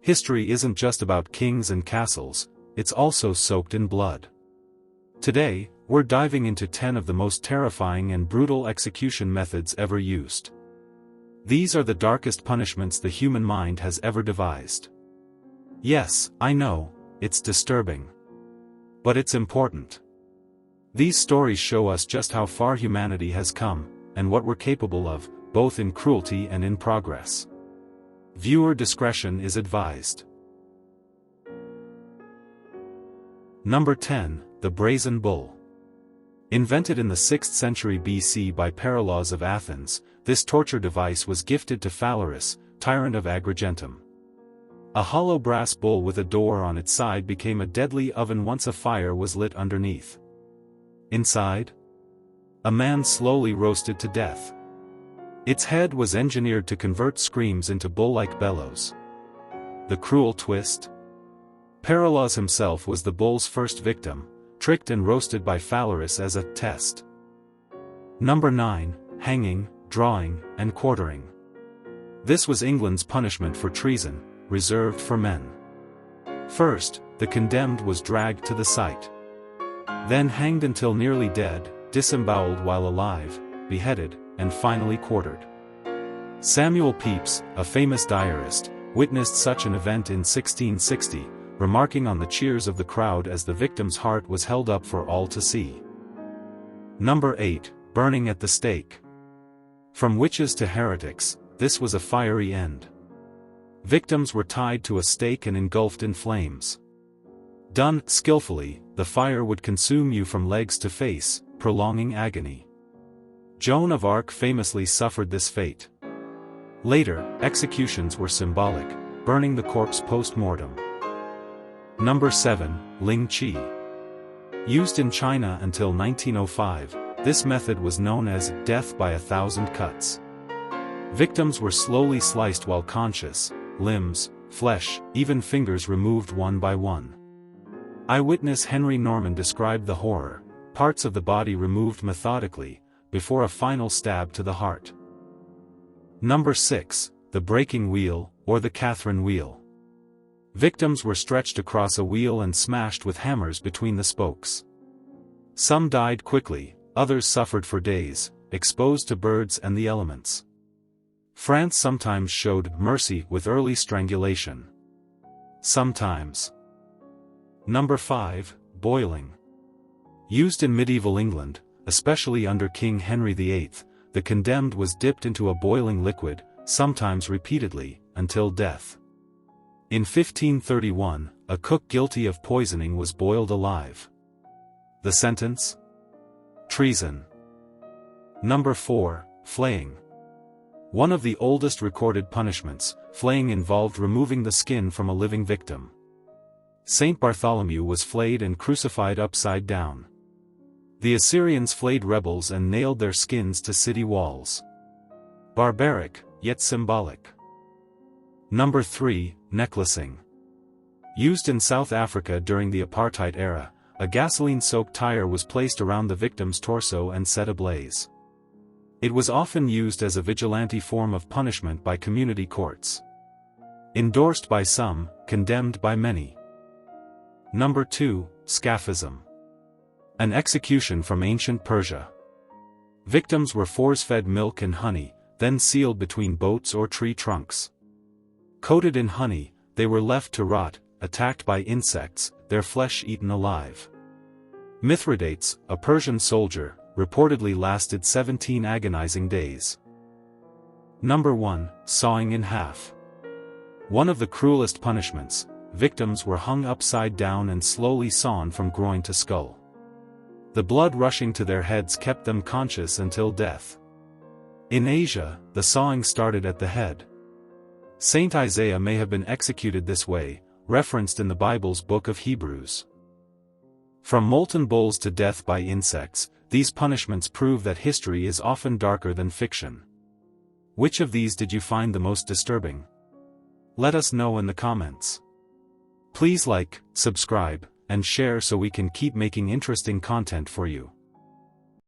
History isn't just about kings and castles, it's also soaked in blood. Today, we're diving into 10 of the most terrifying and brutal execution methods ever used. These are the darkest punishments the human mind has ever devised. Yes, I know, it's disturbing. But it's important. These stories show us just how far humanity has come, and what we're capable of, both in cruelty and in progress. Viewer discretion is advised. Number 10, the Brazen Bull. Invented in the 6th century BC by Paralaus of Athens, this torture device was gifted to Phalaris, tyrant of Agrigentum. A hollow brass bull with a door on its side became a deadly oven once a fire was lit underneath. Inside, a man slowly roasted to death. Its head was engineered to convert screams into bull-like bellows. The cruel twist? Paralaus himself was the bull's first victim, tricked and roasted by Phalaris as a test. Number 9, hanging, drawing, and quartering. This was England's punishment for treason, reserved for men. First, the condemned was dragged to the site. Then hanged until nearly dead, disemboweled while alive, beheaded, and finally quartered. Samuel Pepys, a famous diarist, witnessed such an event in 1660, remarking on the cheers of the crowd as the victim's heart was held up for all to see. Number 8, burning at the stake. From witches to heretics, this was a fiery end. Victims were tied to a stake and engulfed in flames. Done skillfully, the fire would consume you from legs to face, prolonging agony. Joan of Arc famously suffered this fate. Later, executions were symbolic, burning the corpse post-mortem. Number 7, Ling Chi. Used in China until 1905, this method was known as death by 1,000 cuts. Victims were slowly sliced while conscious, limbs, flesh, even fingers removed one by one. Eyewitness Henry Norman described the horror, parts of the body removed methodically, before a final stab to the heart. Number 6, the breaking wheel, or the Catherine wheel. Victims were stretched across a wheel and smashed with hammers between the spokes. Some died quickly, others suffered for days, exposed to birds and the elements. France sometimes showed mercy with early strangulation. Sometimes. Number 5, boiling. Used in medieval England, especially under King Henry VIII, the condemned was dipped into a boiling liquid, sometimes repeatedly, until death. In 1531, a cook guilty of poisoning was boiled alive. The sentence? Treason. Number 4, flaying. One of the oldest recorded punishments, flaying involved removing the skin from a living victim. Saint Bartholomew was flayed and crucified upside down. The Assyrians flayed rebels and nailed their skins to city walls. Barbaric, yet symbolic. Number 3, necklacing. Used in South Africa during the apartheid era, a gasoline-soaked tire was placed around the victim's torso and set ablaze. It was often used as a vigilante form of punishment by community courts. Endorsed by some, condemned by many. Number 2, Scaphism. An execution from ancient Persia. Victims were force-fed milk and honey, then sealed between boats or tree trunks. Coated in honey, they were left to rot, attacked by insects, their flesh eaten alive. Mithridates, a Persian soldier, reportedly lasted 17 agonizing days. Number 1, sawing in half. One of the cruelest punishments, victims were hung upside down and slowly sawn from groin to skull. The blood rushing to their heads kept them conscious until death. In Asia, the sawing started at the head. Saint Isaiah may have been executed this way, referenced in the Bible's book of Hebrews. From molten bulls to death by insects, these punishments prove that history is often darker than fiction. Which of these did you find the most disturbing? Let us know in the comments. Please like, subscribe, and share so we can keep making interesting content for you.